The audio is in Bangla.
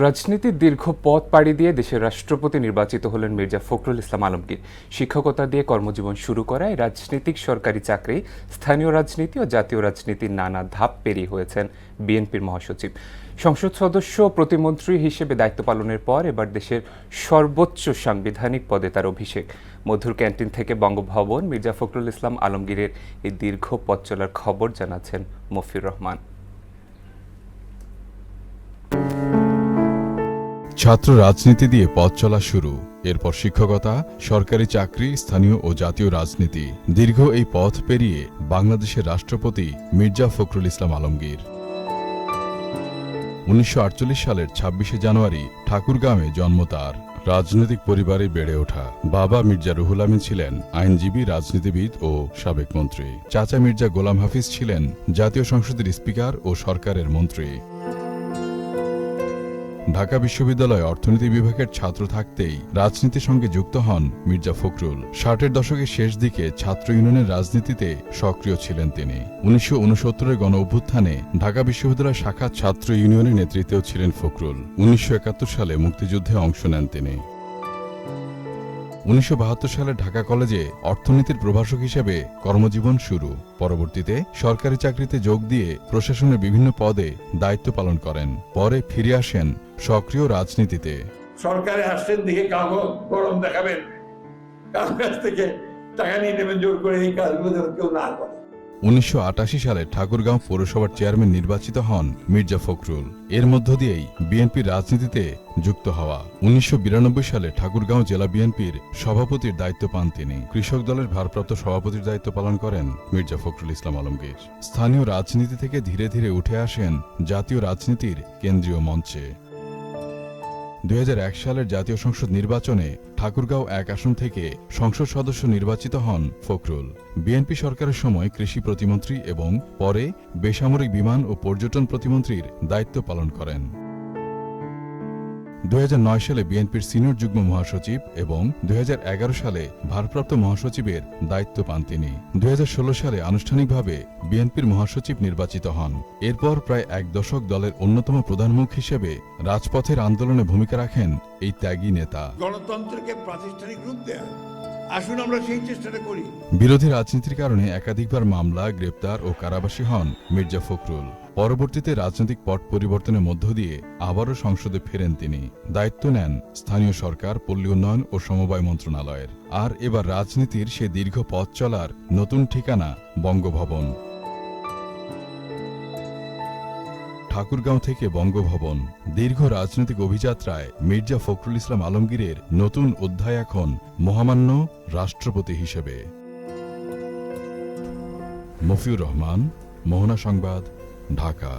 রাজনীতির দীর্ঘ পথ পাড়ি দিয়ে দেশের রাষ্ট্রপতি নির্বাচিত হলেন মির্জা ফখরুল ইসলাম আলমগীর। শিক্ষকতা দিয়ে কর্মজীবন শুরু করায় রাজনীতিক সরকারি চাকরি, স্থানীয় রাজনীতি ও জাতীয় রাজনীতির নানা ধাপ পেরিয়ে হয়েছেন বিএনপির মহাসচিব। সংসদ সদস্য, প্রতিমন্ত্রী হিসেবে দায়িত্ব পালনের পর এবার দেশের সর্বোচ্চ সাংবিধানিক পদে তার অভিষেক। মধুর ক্যান্টিন থেকে বঙ্গভবন মির্জা ফখরুল ইসলাম আলমগীরের এই দীর্ঘ পথ চলার খবর জানাচ্ছেন মফিউর রহমান। ছাত্র রাজনীতি দিয়ে পথ চলা শুরু, এরপর শিক্ষকতা, সরকারি চাকরি, স্থানীয় ও জাতীয় রাজনীতি। দীর্ঘ এই পথ পেরিয়ে বাংলাদেশের রাষ্ট্রপতি মির্জা ফখরুল ইসলাম আলমগীর। ১৯৪৮ সালের ২৬শে জানুয়ারি ঠাকুরগাঁওয়ে জন্ম তার। রাজনৈতিক পরিবারে বেড়ে ওঠা। বাবা মির্জা রুহুল আমিন ছিলেন আইনজীবী, রাজনীতিবিদ ও সাবেক মন্ত্রী। চাচা মির্জা গোলাম হাফিজ ছিলেন জাতীয় সংসদের স্পিকার ও সরকারের মন্ত্রী। ঢাকা বিশ্ববিদ্যালয়ে অর্থনীতি বিভাগের ছাত্র থাকতেই রাজনীতির সঙ্গে যুক্ত হন মির্জা ফখরুল। ৬০-এর দশকের শেষ দিকে ছাত্র ইউনিয়নের রাজনীতিতে সক্রিয় ছিলেন তিনি। ১৯৬৯-এর গণ অভ্যুত্থানে ঢাকা বিশ্ববিদ্যালয় শাখা ছাত্র ইউনিয়নের নেতৃত্বেও ছিলেন ফখরুল। ১৯৭১ সালে মুক্তিযুদ্ধে অংশ নেন তিনি। ১৯৭২ সালে ঢাকা কলেজে অর্থনীতির প্রভাষক হিসেবে কর্মজীবন শুরু। পরবর্তীতে সরকারি চাকরিতে যোগ দিয়ে প্রশাসনের বিভিন্ন পদে দায়িত্ব পালন করেন। পরে ফিরে আসেন সক্রিয় রাজনীতিতে। সরকারে আসছেন দেখে কাউকে গরম দেখাবেন, কারো কাছ থেকে টাকা নিয়ে নেবেন জোর করে, এই কাজগুলো যেন কেউ না করে। ১৯৮৮ সালে ঠাকুরগাঁও পৌরসভার চেয়ারম্যান নির্বাচিত হন মির্জা ফখরুল। এর মধ্য দিয়েই বিএনপির রাজনীতিতে যুক্ত হওয়া। ১৯৯২ সালে ঠাকুরগাঁও জেলা বিএনপির সভাপতির দায়িত্ব পান তিনি। কৃষক দলের ভারপ্রাপ্ত সভাপতির দায়িত্ব পালন করেন মির্জা ফখরুল ইসলাম আলমগীর। স্থানীয় রাজনীতি থেকে ধীরে ধীরে উঠে আসেন জাতীয় রাজনীতির কেন্দ্রীয় মঞ্চে। ২০০১ সালের জাতীয় সংসদ নির্বাচনে ঠাকুরগাঁও ১ আসন থেকে সংসদ সদস্য নির্বাচিত হন ফখরুল। বিএনপি সরকারের সময় কৃষি প্রতিমন্ত্রী এবং পরে বেসামরিক বিমান ও পর্যটন প্রতিমন্ত্রীর দায়িত্ব পালন করেন। ২০০৯ সালে বিএনপির সিনিয়র যুগ্ম মহাসচিব এবং ২০১১ সালে ভারপ্রাপ্ত মহাসচিবের দায়িত্ব পান তিনি। ২০১৬ সালে আনুষ্ঠানিকভাবে বিএনপির মহাসচিব নির্বাচিত হন। এরপর প্রায় এক দশক দলের অন্যতম প্রধান মুখ হিসেবে রাজপথের আন্দোলনে ভূমিকা রাখেন এই ত্যাগী নেতা। গণতন্ত্রকে প্রাতিষ্ঠানিক রূপ দেয়া, আসুন আমরা সেই চেষ্টাটা করি। বিরোধী রাজনীতির কারণে একাধিকবার মামলা, গ্রেপ্তার ও কারাবাসী হন মির্জা ফখরুল। পরবর্তীতে রাজনৈতিক পট পরিবর্তনের মধ্য দিয়ে আবারও সংসদে ফেরেন তিনি। দায়িত্ব নেন স্থানীয় সরকার, পল্লী উন্নয়ন ও সমবায় মন্ত্রণালয়ের। আর এবার রাজনীতির সে দীর্ঘ পথ চলার নতুন ঠিকানা বঙ্গভবন। ঠাকুরগাঁও থেকে বঙ্গভবন। দীর্ঘ রাজনৈতিক অভিযাত্রায় মির্জা ফখরুল ইসলাম আলমগীরের নতুন অধ্যায় এখন মহামান্য রাষ্ট্রপতি হিসেবে। মফিউর রহমান, মোহনা সংবাদ, ঢাকা।